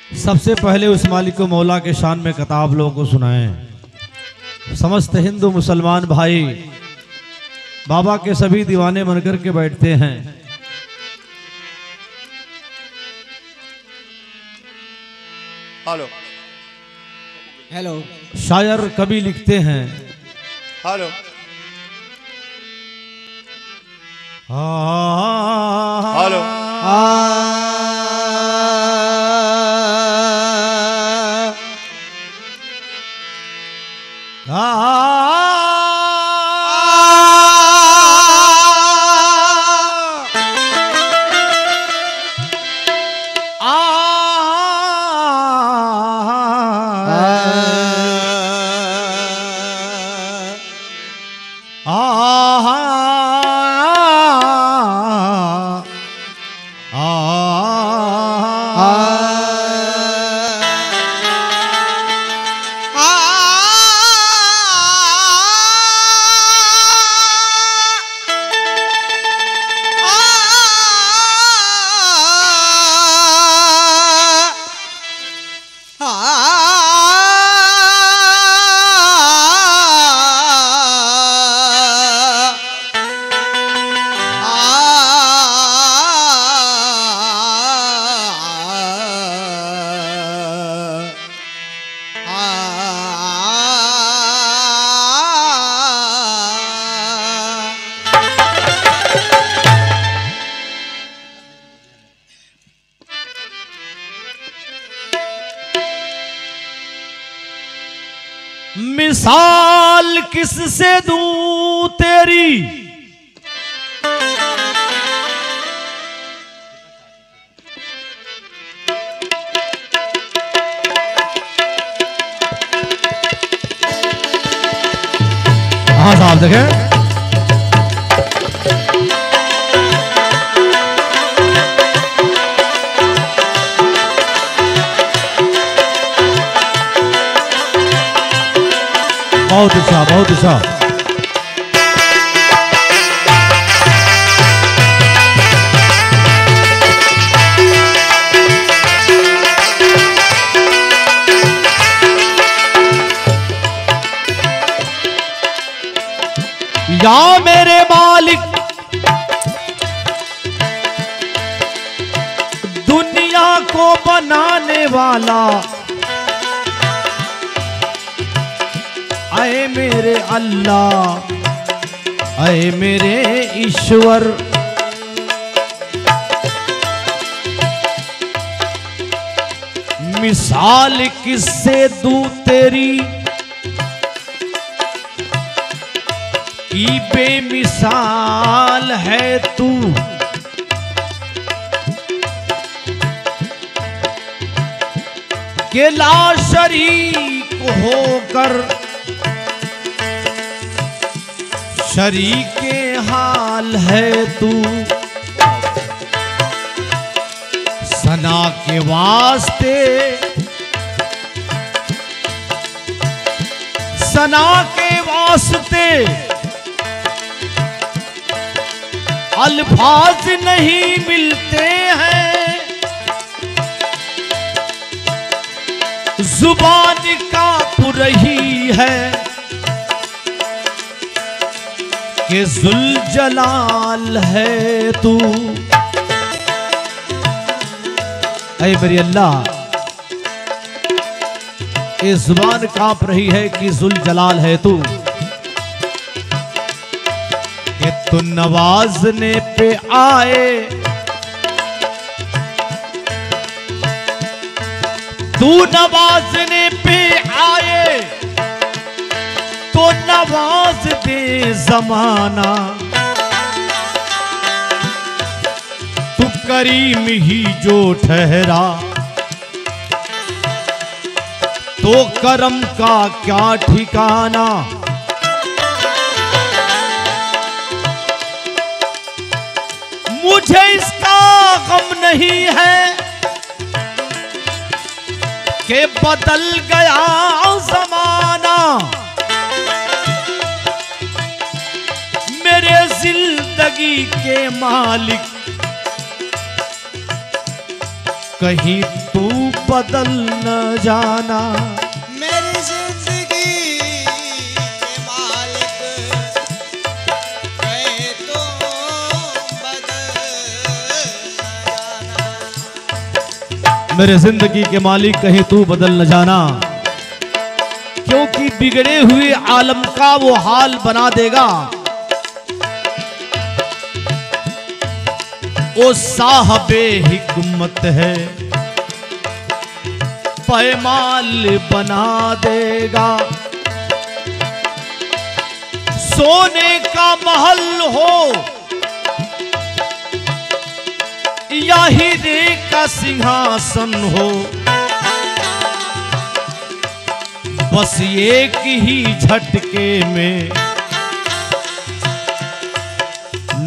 सबसे पहले उस मालिक को मौला के शान में कताब लोगों को सुनाएं। समस्त हिंदू मुसलमान भाई बाबा के सभी दीवाने बनकर के बैठते हैं। हेलो हेलो शायर कवि लिखते हैं। हेलो हेलो मिसाल किससे दूं तेरी, हाँ साहब देखें। बहुत अच्छा, बहुत अच्छा। या मेरे मालिक दुनिया को बनाने वाला, आए मेरे अल्लाह, आए मेरे ईश्वर, मिसाल किससे दूं तेरी की बेमिसाल है तू। के ला शरीक होकर शरीके हाल है तू। सना के वास्ते, सना के वास्ते अल्फाज नहीं मिलते हैं, जुबान कांप रही है कि जुल जलाल है तू। ऐ मेरी अल्लाह, ये जुबान कांप रही है कि जुल जलाल है तू। कि तू नवाजने पे आए, तू नवाजने पे आए तो नवाज दे जमाना। तू करीम ही जो ठहरा तो करम का क्या ठिकाना। मुझे इसका गम नहीं है कि बदल गया जमाना। मेरे जिंदगी के मालिक कहीं तू बदल न जाना। मेरी जिंदगी के मालिक कहे तो बदल न जाना। मेरे जिंदगी के मालिक कहीं तू बदल न जाना, क्योंकि बिगड़े हुए आलम का वो हाल बना देगा। ओ साहबे हिकमत है, पैमाल बना देगा। सोने का महल हो या हीरे का सिंहासन हो, बस एक ही झटके में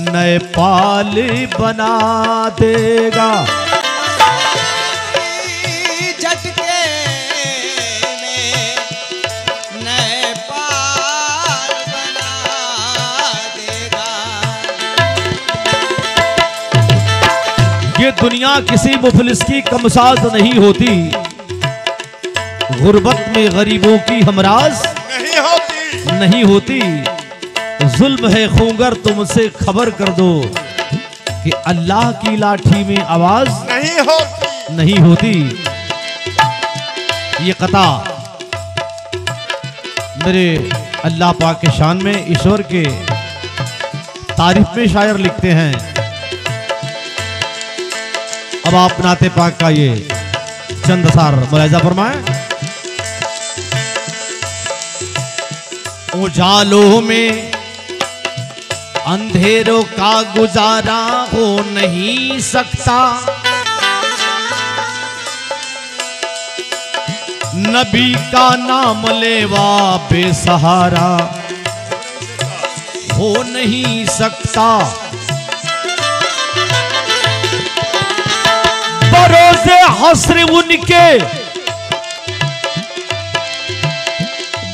नए पाल बना देगा। झटके में नए पाल बना देगा। ये दुनिया किसी मुफलिस की कमसाज नहीं होती, गुर्बत में गरीबों की हमराज नहीं होती। जुल्म है खूंगर तुमसे खबर कर दो कि अल्लाह की लाठी में आवाज नहीं होती। ये कथा मेरे अल्लाह पाक के शान में ईश्वर के तारीफ में शायर लिखते हैं। अब आप नाते पाक का ये चंद असार मुलाहिजा फरमाएं। उजालों में अंधेरों का गुजारा हो नहीं सकता, नबी का नाम लेवा बेसहारा हो नहीं सकता। बरोज़े हस्र उनके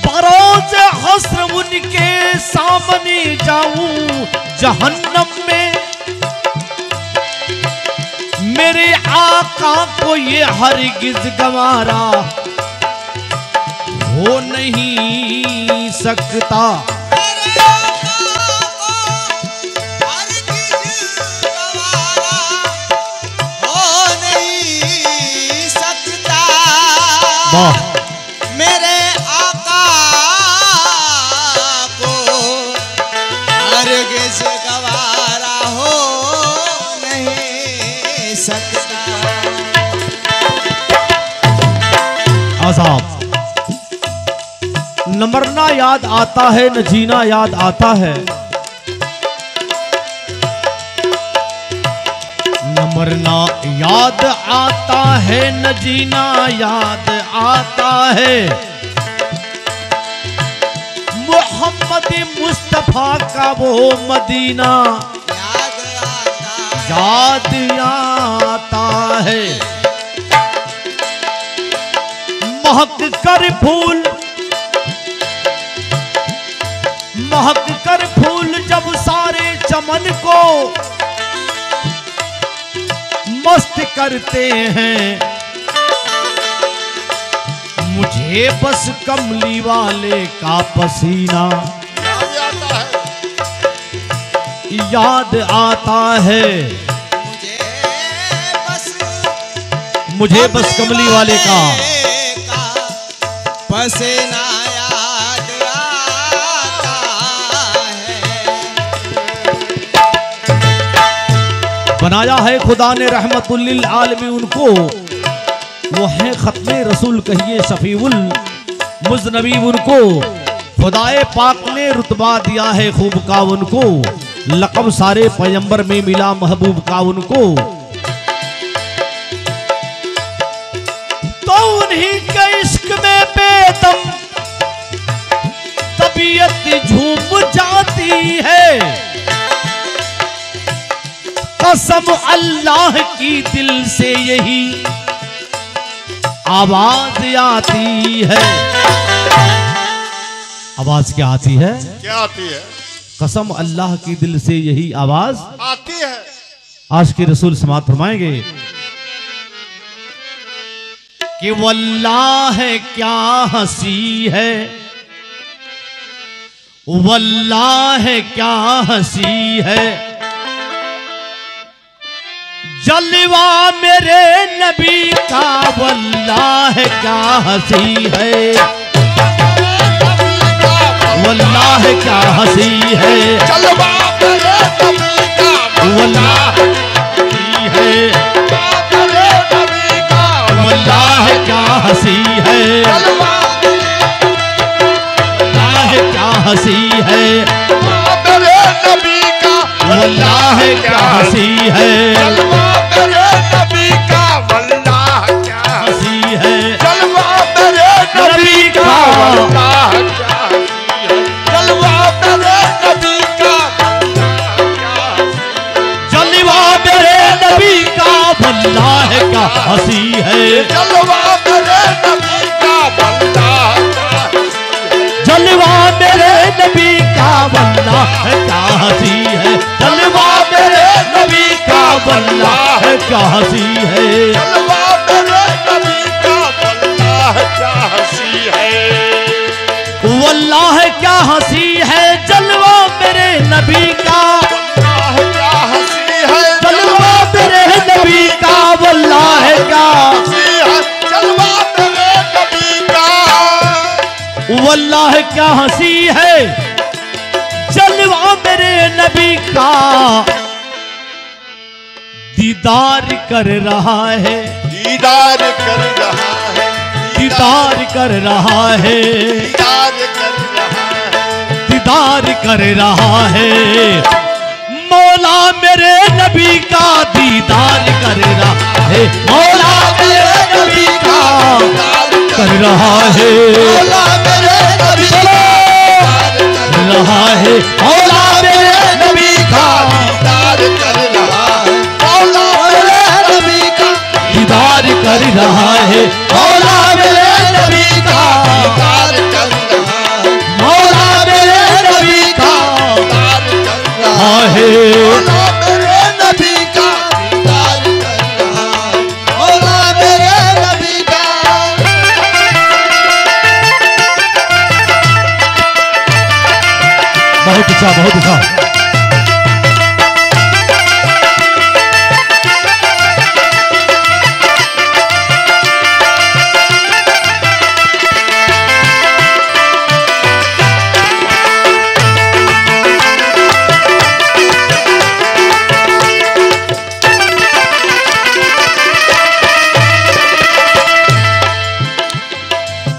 बरोज़े हस्र उनके सामने जाऊं जहन्नम में, मेरे आका को ये हरगिज गवारा हो नहीं सकता। मेरे आका को हरगिज़ गवारा हो नहीं सकता। आज़ाब न मरना याद आता है न जीना याद आता है, न मरना याद आता है न जीना याद आता है। मोहम्मद मुस्तफा का वो मदीना याद आता है। महक कर फूल जब सारे चमन को मस्त करते हैं, मुझे बस कमली वाले का पसीना याद आता है। मुझे बस कमली वाले का पसीना याद आता है। बनाया है खुदा ने रहमतुल्लिल आलमीन उनको, वो है खत्मे रसूल कहिए शफीउल मुज़नबी उनको। खुदाए पाक ने रुतबा दिया है खूब का उनको, लक़ब सारे पैगंबर में मिला महबूब का उनको। तो उन्हीं के इश्क में बेदम तबीयत झूम जाती है, कसम अल्लाह की दिल से यही आवाज आती है। आवाज क्या आती है? क्या आती है? कसम अल्लाह की दिल से यही आवाज आती है। आज के रसूल समात फरमाएंगे। कि वल्लाह क्या हंसी है, वल्लाह क्या हंसी है, जलवा मेरे नबी का वल्लाह क्या हंसी है, वल्लाह क्या हंसी है, जलवा मेरे नबी का वल्लाह है, वल्लाह क्या हंसी है, वल्लाह क्या हंसी है, मेरे नबी का वल्लाह क्या हंसी है, जलवा मेरे नबी का वल्लाह क्या हंसी है, जलवा मेरे नबी का वल्लाह क्या जलवा मेरे नबी का जलवा मेरे नबी का वल्लाह क्या हंसी है, जलवा मेरे नबी का वल्लाह जलवा मेरे नबी का वल्लाह क्या हंसी है, जलवा मेरे नबी का वल्लाह क्या हंसी है, जलवा मेरे नबी का वल्लाह क्या हंसी है, वल्लाह क्या हंसी है, जलवा मेरे नबी का, वल्लाह क्या हंसी है, जलवा मेरे नबी का वल्लाह क्या, हंसी है, जलवा मेरे नबी का वल्लाह क्या हंसी है, जलवा मेरे नबी का, दीदार कर रहा है, दीदार कर रहा है, दीदार कर रहा है, दीदार कर रहा है, दीदार कर रहा है, मौला मेरे नबी का दीदार कर रहा है, मौला मेरे नबी का कर रहा है, मौला मेरे नबी कर रहा है, मौला मेरे नबी का दीदार कर रहा है, मौला मेरे नबी का दीदार कर रहा है, मौला मेरे नबी का दीदार कर रहा है, मौला मेरे नबी का दीदार कर रहा हाँ है, मौला मेरे नबी का दीदार कर रहा है, मौला मेरे नबी का बहुत अच्छा, बहुत अच्छा।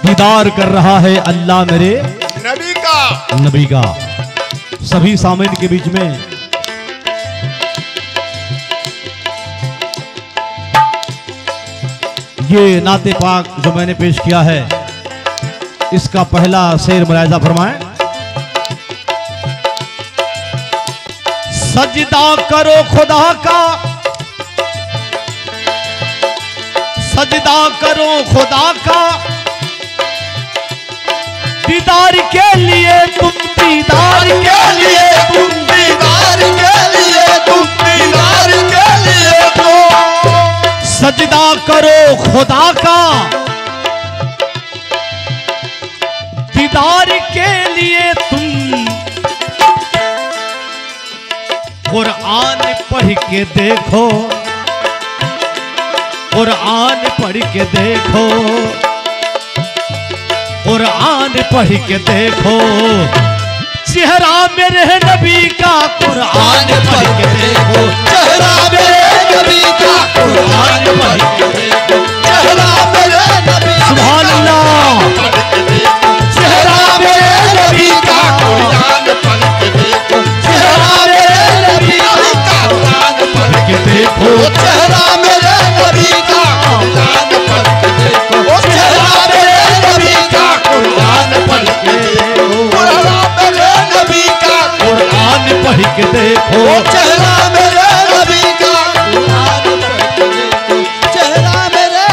दीदार कर रहा है अल्लाह मेरे नबी का नबी का। सभी सामीन के बीच में ये नाते पाक जो मैंने पेश किया है, इसका पहला शेर मुलाहिजा फरमाएं। सजदा करो खुदा का, सजदा करो खुदा का, दीदार के लिए तुम, दीदार के लिए तुम, दीदार के लिए तुम, दीदार के लिए तुम सजदा करो खुदा का, दीदार के लिए तुम, कुरान पढ़ के देखो, कुरान पढ़ के देखो, कुरान पढ़ के देखो, चेहरा मेरे नबी का, कुरान पढ़ के देखो, चेहरा मेरे नबी का, कुरान पढ़ के देखो, चेहरा मेरे नबी सुभान अल्लाह, चेहरा मेरे नबी का, कुरान पढ़ के देखो, चेहरा मेरे नबी का, कुरान पढ़ के देखो, चेहरा मेरे नबी का, कुरान पढ़ के देखो, चेहरा मेरे नबी का, कुरान पढ़ के देखो, चेहरा मेरे नबी का, कुरान पढ़ के देखो, चेहरा मेरे नबी का, कुरान पढ़ के देखो, चेहरा मेरे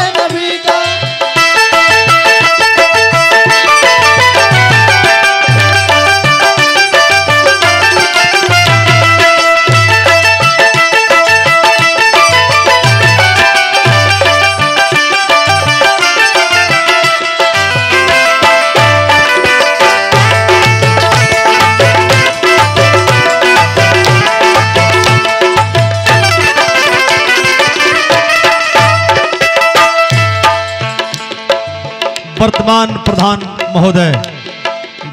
वर्तमान प्रधान महोदय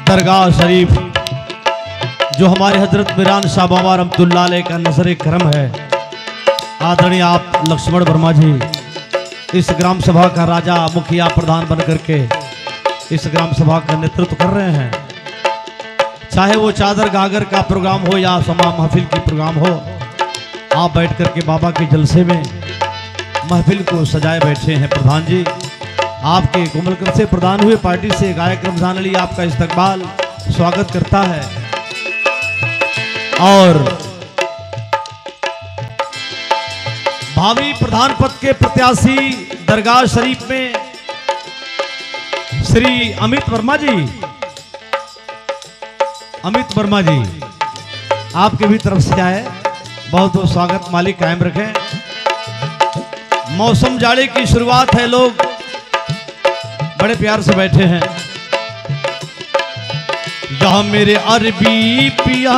दरगाह शरीफ जो हमारे हजरत मीरान शाह बाबा रहमतुल्लाह अलैह का नजर करम है, आदरणीय आप लक्ष्मण वर्मा जी इस ग्राम सभा का राजा मुखिया प्रधान बन करके इस ग्राम सभा का नेतृत्व कर रहे हैं। चाहे वो चादर गागर का प्रोग्राम हो या समा महफिल की प्रोग्राम हो, आप बैठ करके बाबा के जलसे में महफिल को सजाए बैठे हैं। प्रधान जी आपके कोमलकर से प्रदान हुए पार्टी से गायक रमजान अली आपका इस्तकबाल स्वागत करता है। और भावी प्रधान पद के प्रत्याशी दरगाह शरीफ में श्री अमित वर्मा जी, अमित वर्मा जी आपके भी तरफ से आए, बहुत बहुत स्वागत, मालिक कायम रखें। मौसम जाड़े की शुरुआत है, लोग बड़े प्यार से बैठे हैं। यहाँ मेरे अरबी पिया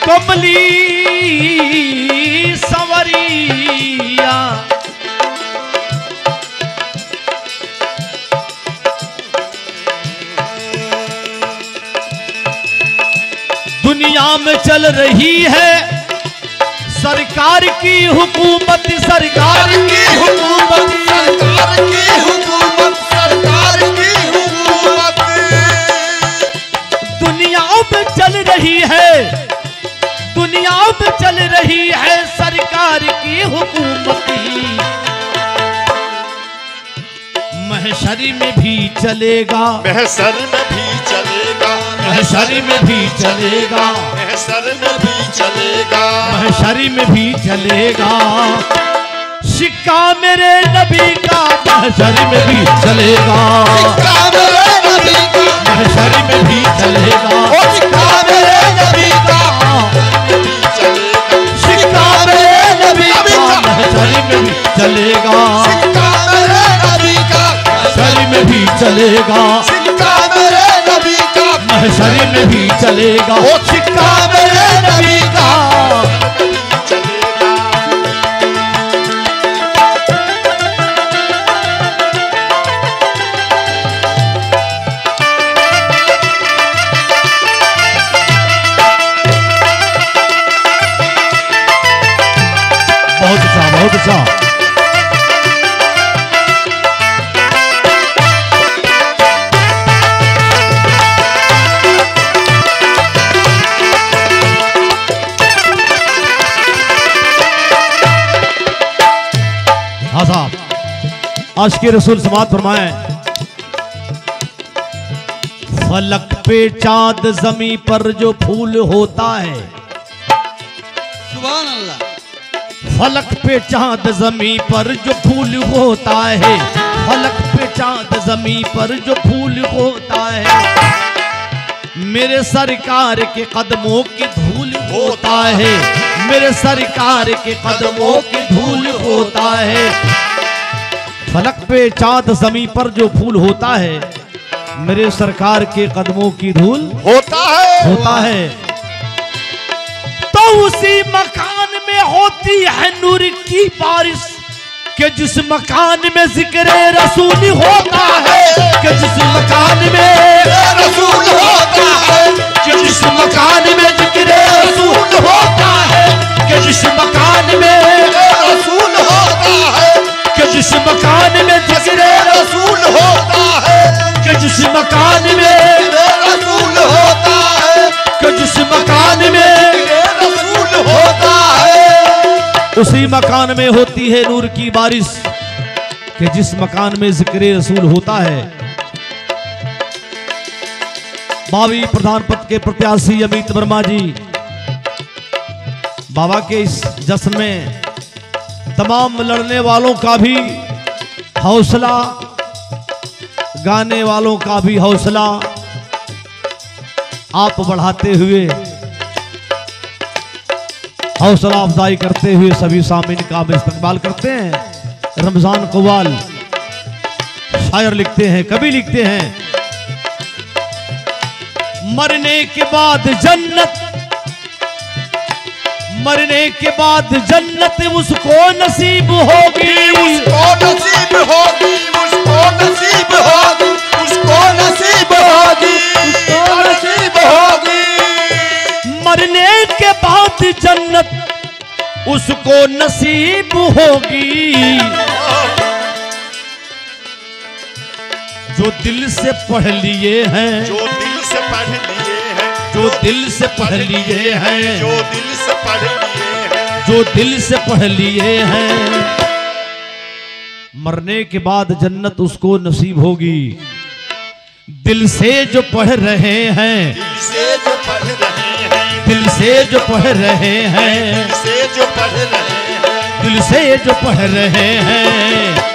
कमली संवरिया, दुनिया में चल रही है सरकार की हुकूमत, सरकार की हुकूमत, सरकार की हुकूमत, सरकार की हुकूमत। दुनिया में चल रही है, दुनिया में चल रही है सरकार की हुकूमत। महशरी में भी चलेगा, महशर में भी चलेगा, महशरी में भी चलेगा, महशर में भी चलेगा, महशरी में भी चलेगा। सिक्का मेरे नबी का महशरी में भी चलेगा, सिक्का मेरे नबी का, महशरी में भी चलेगा, ओ सिक्का मेरे नबी का भी चलेगा, सिक्का मेरे नबी का महशरी में भी चलेगा, सिक्का मेरे नबी का, महशरी में भी चलेगा, सिक्का मेरे नबी का, महशरी में भी चलेगा, ओ सिक्का मेरे नबी का। चलेगा। बहुत अच्छा, बहुत अच्छा। हाँ साहब, आज के रसूल समात फरमाए, फलक पे चांद जमी पर जो फूल होता है, सुभान अल्लाह। फलक पे चांद जमी पर जो फूल होता है, फलक पे चांद जमी पर जो फूल होता है, मेरे सरकार के कदमों की धूल होता है, मेरे सरकार के कदमों की धूल होता है। फलक पे चांद जमी पर जो फूल होता है, मेरे सरकार के कदमों की धूल होता है। तो उसी मकान में होती है नूर की बारिश, कि जिस मकान में जिक्र रसूल होता है, कि जिस मकान में रसूल होता है, कि जिस मकान में जिक्र रसूल होता है, कि जिस मकान में रसूल होता है, कि जिस मकान में जिक्र रसूल होता है, कि जिस मकान में रसूल होता है, कि जिस मकान में रसूल होता है। उसी मकान में होती है नूर की बारिश, कि जिस मकान में जिक्र रसूल होता है। भावी प्रधान पद के प्रत्याशी अमित वर्मा जी बाबा के इस जश्न में तमाम लड़ने वालों का भी हौसला, गाने वालों का भी हौसला आप बढ़ाते हुए, हौसला अफजाई करते हुए सभी सामीन का हम इस्तकबाल करते हैं। रमजान कव्वाल शायर लिखते हैं, कवि लिखते हैं, मरने के बाद जन्नत, मरने के बाद जन्नत उसको नसीब होगी, उसको नसीब होगी, उसको नसीब होगी, उसको नसीब होगी, उसको नसीब होगी। मरने के बाद जन्नत उसको नसीब होगी। जो दिल से पढ़ लिए हैं, जो दिल से पढ़ लिए हैं, जो दिल से पढ़ लिए हैं, जो दिल से पढ़ लिए हैं, जो दिल से पढ़ लिए हैं, मरने के बाद जन्नत उसको नसीब होगी। दिल से जो पढ़ रहे हैं, दिल से जो पढ़ रहे हैं, दिल से जो पढ़ रहे हैं, दिल से जो पढ़ रहे हैं, दिल से जो पढ़ रहे हैं,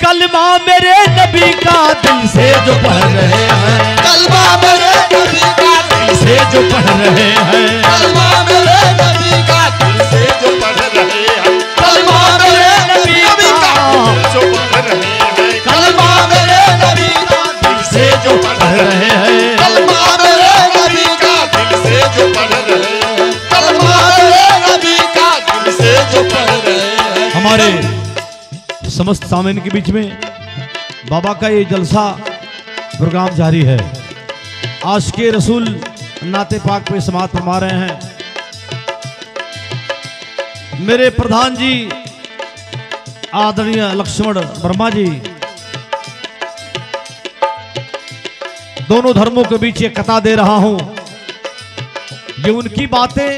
कलमा मेरे नबी का दिल से जो पढ़ रहे हैं, कलमा मेरे नबी का दिल से जो पढ़ रहे हैं, कलमा मेरे नबी का दिल से जो पढ़ रहे हैं, कलमा मेरे नबी का दिल से जो पढ़ रहे हैं, कलमा मेरे नबी का दिल से जो पढ़ रहे हैं, कलमा मेरे नबी का दिल से जो पढ़ रहे हैं, कलमा मेरे नबी का दिल से जो पढ़ रहे हैं। हमारे समस्त सामीन के बीच में बाबा का ये जलसा प्रोग्राम जारी है। आशिक़े रसूल नाते पाक पे समात फरमा रहे हैं। मेरे प्रधान जी आदरणीय लक्ष्मण वर्मा जी दोनों धर्मों के बीच ये कथा दे रहा हूं। ये उनकी बातें,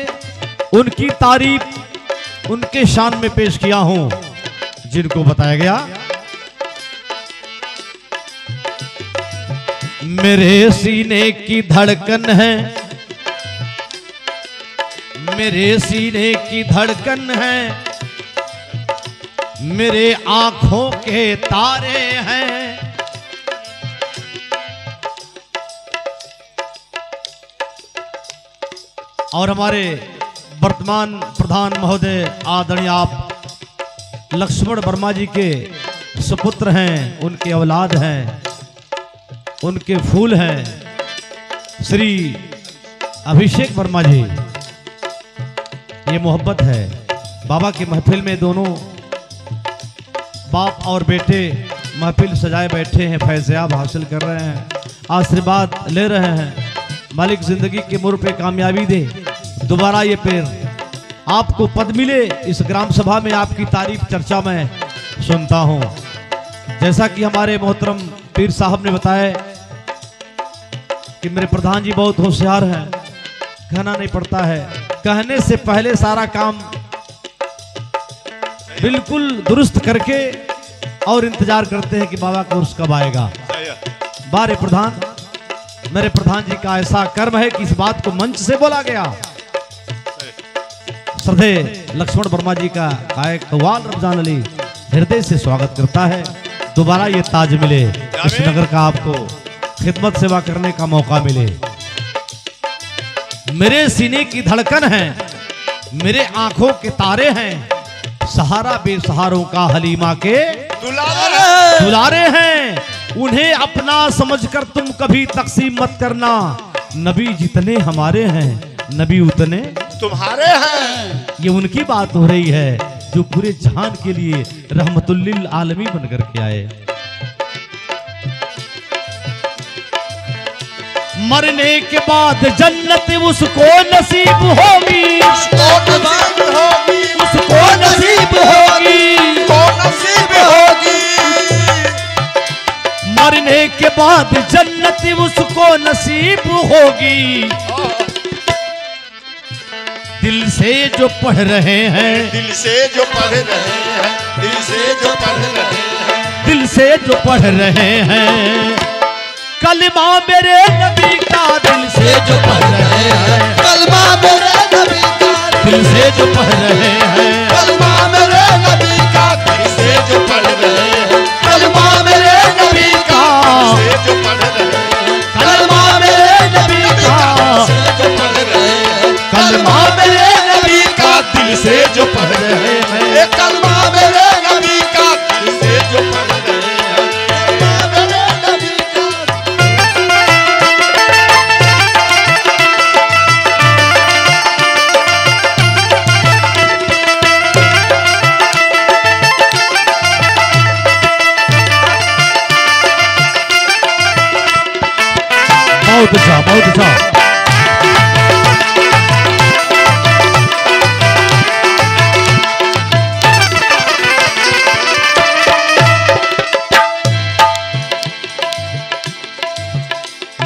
उनकी तारीफ उनके शान में पेश किया हूं जिनको बताया गया। मेरे सीने की धड़कन है, मेरे सीने की धड़कन है, मेरे आंखों के तारे हैं। और हमारे वर्तमान प्रधान महोदय आदरणीय आप लक्ष्मण वर्मा जी के सुपुत्र हैं, उनके औलाद हैं, उनके फूल हैं श्री अभिषेक वर्मा जी। ये मोहब्बत है। बाबा की महफिल में दोनों बाप और बेटे महफिल सजाए बैठे हैं, फैज़याब हासिल कर रहे हैं, आशीर्वाद ले रहे हैं। मालिक जिंदगी के मोड़ पे कामयाबी दे, दोबारा ये पेड़ आपको पद मिले। इस ग्राम सभा में आपकी तारीफ चर्चा में सुनता हूं। जैसा कि हमारे मोहतरम पीर साहब ने बताया कि मेरे प्रधान जी बहुत होशियार हैं, कहना नहीं पड़ता है, कहने से पहले सारा काम बिल्कुल दुरुस्त करके और इंतजार करते हैं कि बाबा का उर्स कब आएगा। बारे प्रधान, मेरे प्रधान जी का ऐसा कर्म है कि इस बात को मंच से बोला गया। श्रद्धे लक्ष्मण वर्मा जी का गायक कव्वाल रमजान अली हृदय से स्वागत करता है। दोबारा ये ताज मिले, इस नगर का आपको खिदमत सेवा करने का मौका मिले। मेरे सीने की धड़कन है, मेरे आंखों के तारे हैं, सहारा बेसहारों का हलीमा के दुलारे हैं। उन्हें अपना समझकर तुम कभी तकसीम मत करना। नबी जितने हमारे हैं, नबी उतने तुम्हारे हैं। ये उनकी बात हो रही है जो पूरे जहान के लिए रहमतुल्लिल आलमी बनकर के आए। मरने के बाद जन्नत उसको नसीब होगी, उसको नसीब होगी, उसको नसीब होगी, उसको नसीब होगी। मरने के बाद जन्नत उसको नसीब होगी। दिल से जो पढ़ रहे हैं, दिल से जो पढ़ रहे हैं, दिल से जो पढ़ रहे हैं, दिल से जो पढ़ रहे हैं, कलमा मेरे नबी का दिल से जो पढ़ रहे हैं, कलमा मेरे नबी का दिल से जो पढ़ रहे हैं, कलमा मेरे नबी का दिल से जो पढ़ रहे हैं, कलमा मेरे नबी का दिल से जो पढ़ रहे हैं, कलमा मेरे नबी का दिल से जो पढ़ रहे हैं, कलमा मेरे नबी का दिल से जो पढ़ रहे हैं, कलमा मेरे नबी का दिल से जो पढ़ रहे हैं, कलमा मेरे नबी का। बहुत अच्छा, बहुत अच्छा।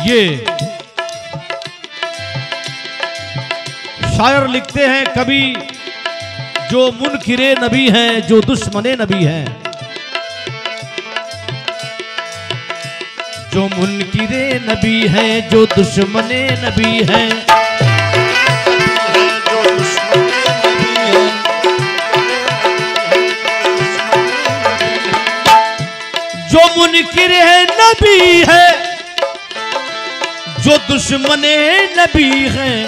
ये शायर लिखते हैं कभी, जो मुनकिरे नबी हैं, जो दुश्मने नबी हैं, जो मुनकिरे नबी हैं, जो दुश्मने नबी हैं, जो मुनकिरे नबी है, जो दुश्मने नबी हैं,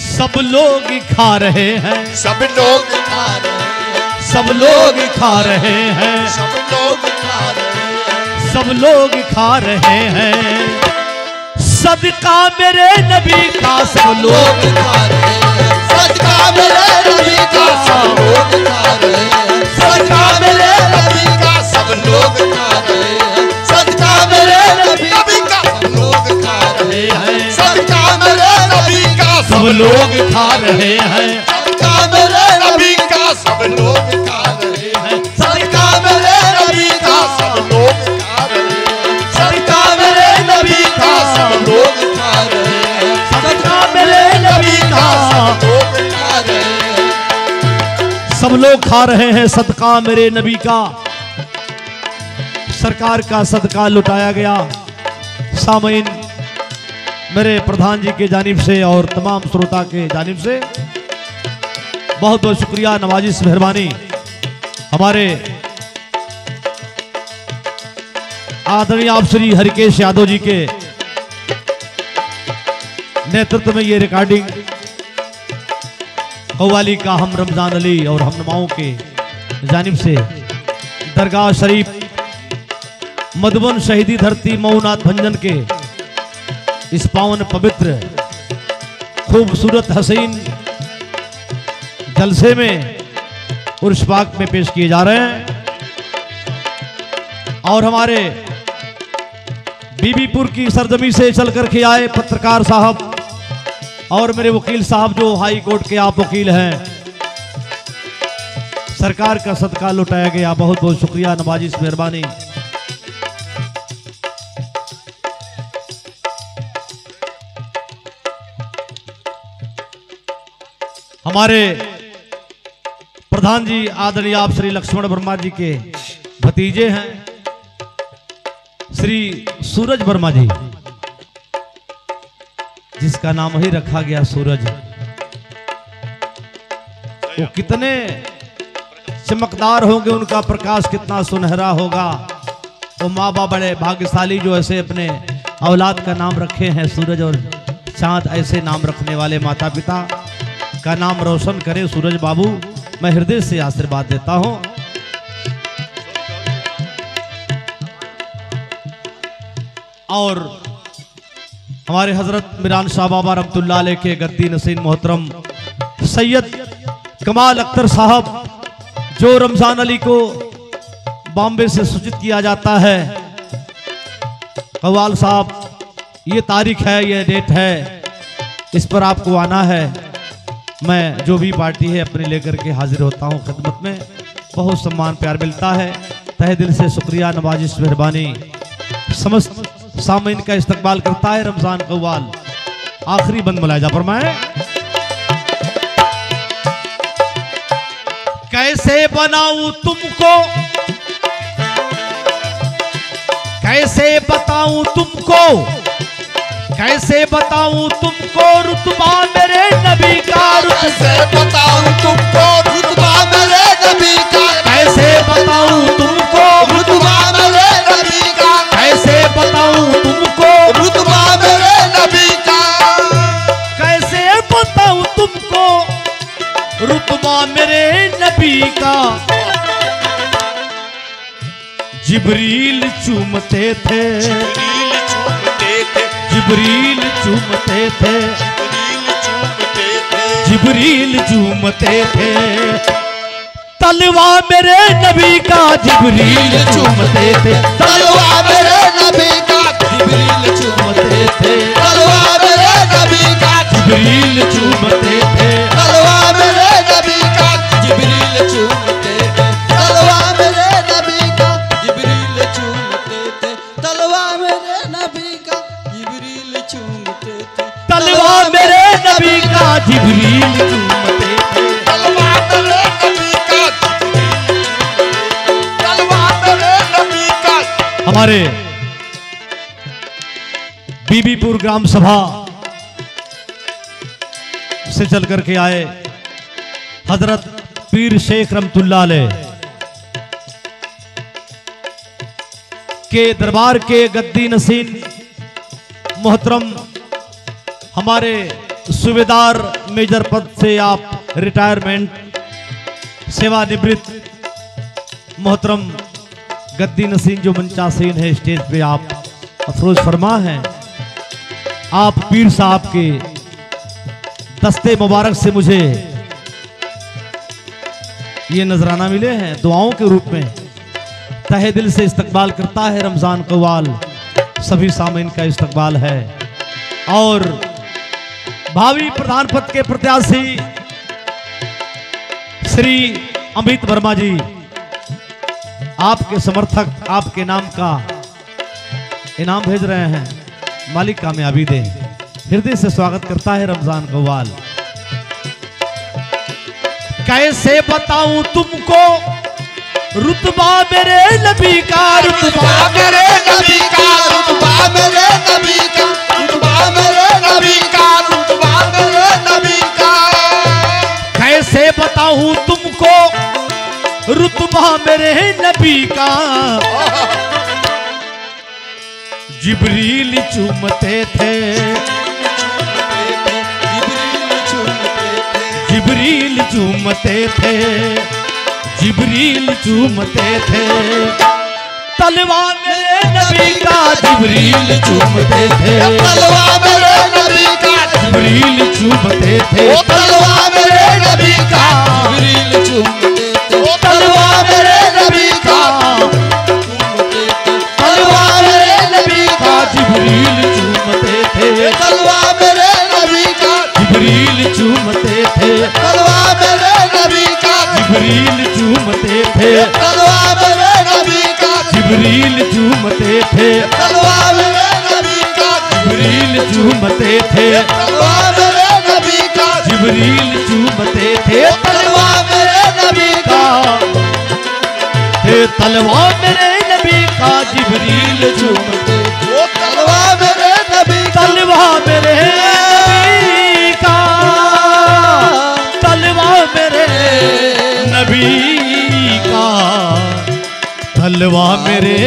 सब लोग खा रहे हैं, सब लोग खा रहे हैं, सब लोग खा रहे हैं, सब लोग खा रहे हैं, सब लोग खा रहे हैं। सदका मेरे नबी का सब लोग खा रहे हैं, सदका मेरे नबी का सब लोग खा रहे हैं, सदका मेरे नबी का सब लोग खा रहे हैं, सदका मेरे नबी का सब लोग खा रहे हैं, सदका मेरे नबी का सब लोग खा रहे हैं, सदका मेरे नबी का सब लोग खा रहे हैं, सदका मेरे नबी का सब लोग खा रहे हैं, सदका मेरे नबी का सब लोग खा रहे हैं, सदका मेरे नबी का सब लोग खा रहे हैं। सब लोग खा रहे हैं सदका मेरे नबी का। सरकार का सदका लुटाया गया। सामीन, मेरे प्रधान जी के जानिब से और तमाम श्रोता के जानिब से बहुत बहुत शुक्रिया, नवाजिश, मेहरबानी। हमारे आदरणीय आप श्री हरिकेश यादव जी के नेतृत्व में ये रिकॉर्डिंग कव्वाली का हम रमजान अली और हमनुमाओं के जानिब से दरगाह शरीफ मधुबन शहीदी धरती मऊनाथ भंजन के इस पावन पवित्र खूबसूरत हसीन जलसे में उर्स पाक में पेश किए जा रहे हैं। और हमारे बीबीपुर की सरजमी से चल कर के आए पत्रकार साहब और मेरे वकील साहब जो हाई कोर्ट के आप वकील हैं, सरकार का सदका लुटाया गया। बहुत बहुत शुक्रिया, नवाजिश, मेहरबानी। हमारे प्रधान जी आदरणीय आप श्री लक्ष्मण वर्मा जी के भतीजे हैं, श्री सूरज वर्मा जी, जिसका नाम ही रखा गया सूरज। वो कितने चमकदार होंगे, उनका प्रकाश कितना सुनहरा होगा। वो माँ बाप बड़े भाग्यशाली जो ऐसे अपने औलाद का नाम रखे हैं, सूरज और चांद। ऐसे नाम रखने वाले माता पिता का नाम रोशन करे सूरज बाबू। मैं हृदय से आशीर्वाद देता हूं। और हमारे हजरत मिरान शाह बाबा रहमतुल्लाह अलैह के गद्दी नसीन मोहतरम सैयद कमाल अख्तर साहब, जो रमजान अली को बॉम्बे से सूचित किया जाता है। कव्वाल साहब, ये तारीख है, ये डेट है, इस पर आपको आना है। मैं जो भी पार्टी है अपने लेकर के हाजिर होता हूँ खिदमत में। बहुत सम्मान प्यार मिलता है। तहे दिल से शुक्रिया, नवाजिश, मेहरबानी। समस्त सामीन का इस्तकबाल करता है रमजान कव्वाल। आखिरी बंद मुलाहिजा फरमाए। कैसे बनाऊं तुमको, कैसे बताऊं तुमको, कैसे बताऊं तुमको रुतबा मेरे नबी का। कैसे बताऊं तुमको रुतबा मेरे नबी का, कैसे बताऊं तुमको रुतबा मेरे नबी का, कैसे बताऊं तुमको रुतबा मेरे नबी का, कैसे बताऊं तुमको रुतबा मेरे नबी का। जिब्रील चूमते थे, जिब्रील चूमते थे, जिब्रील चूमते थे, जिब्रील चूमते थे, जिब्रील चूमते थे। तलवार मेरे नबी का जिब्रील चूमते थे, तलवार मेरे नबी का जिब्रील चूमते थे, तलवार मेरे नबी का जिब्रील चूमते थे, तलवार मेरे नबी का जिब्रील चूमते थे, तलवार मेरे नबी का जिब्रील चूमते थे, तलवार मेरे नबी का जिब्रील चूमते थे, तलवार मेरे नबी का जिब्रील चूमते थे। तलवार मेरे नबी का, तलवार मेरे नबी का। हमारे बीबीपुर ग्राम सभा से चल करके आए हजरत पीर शेख रहमतुल्लाह अलैह के दरबार के गद्दी नसीन मोहतरम हमारे सूबेदार मेजर पद से आप रिटायरमेंट सेवानिवृत्त मोहतरम गद्दी नसीन जो मंचासीन है स्टेज पे आप अफरोज फरमा हैं, आप पीर साहब के दस्ते मुबारक से मुझे ये नजराना मिले हैं। दुआओं के रूप में तहे दिल से इस्तकबाल करता है रमजान कव्वाल, सभी सामीन का इस्तकबाल है। और भावी प्रधान पद के प्रत्याशी श्री अमित वर्मा जी, आपके समर्थक आपके नाम का इनाम भेज रहे हैं, मालिक कामयाबी दे। हृदय से स्वागत करता है रमजान कव्वाल। कैसे बताऊं तुमको रुतबा मेरे नबी का, रुतबा मेरे नबी का, रुतबा मेरे नबी का, रुतबा मेरे नबी का, रुतबा मेरे नबी का। कैसे बताऊं तुमको रुतबा मेरे नबी का, जिब्रील चूमते थे, जिब्रील चूमते थे, जिब्रील चूमते थे, तलवार मेरे नबी का जिब्रील चूमते थे, तलवार मेरे नबी का जिब्रील चूमते थे, तलवार मेरे नबी का जिब्रील चूमते थे, तलवार मेरे नबी का तलवार मेरे नबी का जिब्रील चूमते थे, तलवार मेरे नबी का जिब्रील चूमते थे, तलवार मेरे नबी का जिब्रील चूमते थे, तलवार मेरे नबी का जिब्रील चूमते थे, तलवार मेरे नबी का जिब्रील चूमते थे, तलवार मेरे नबी का जिब्रील चूमते थे, तलवार मेरे नबी का थे तलवार मेरे नबी का जिब्रील चूमते, वो तलवार मेरे नबी का तलवार मेरे नबी का, तलवार मेरे नबी का, तलवार मेरे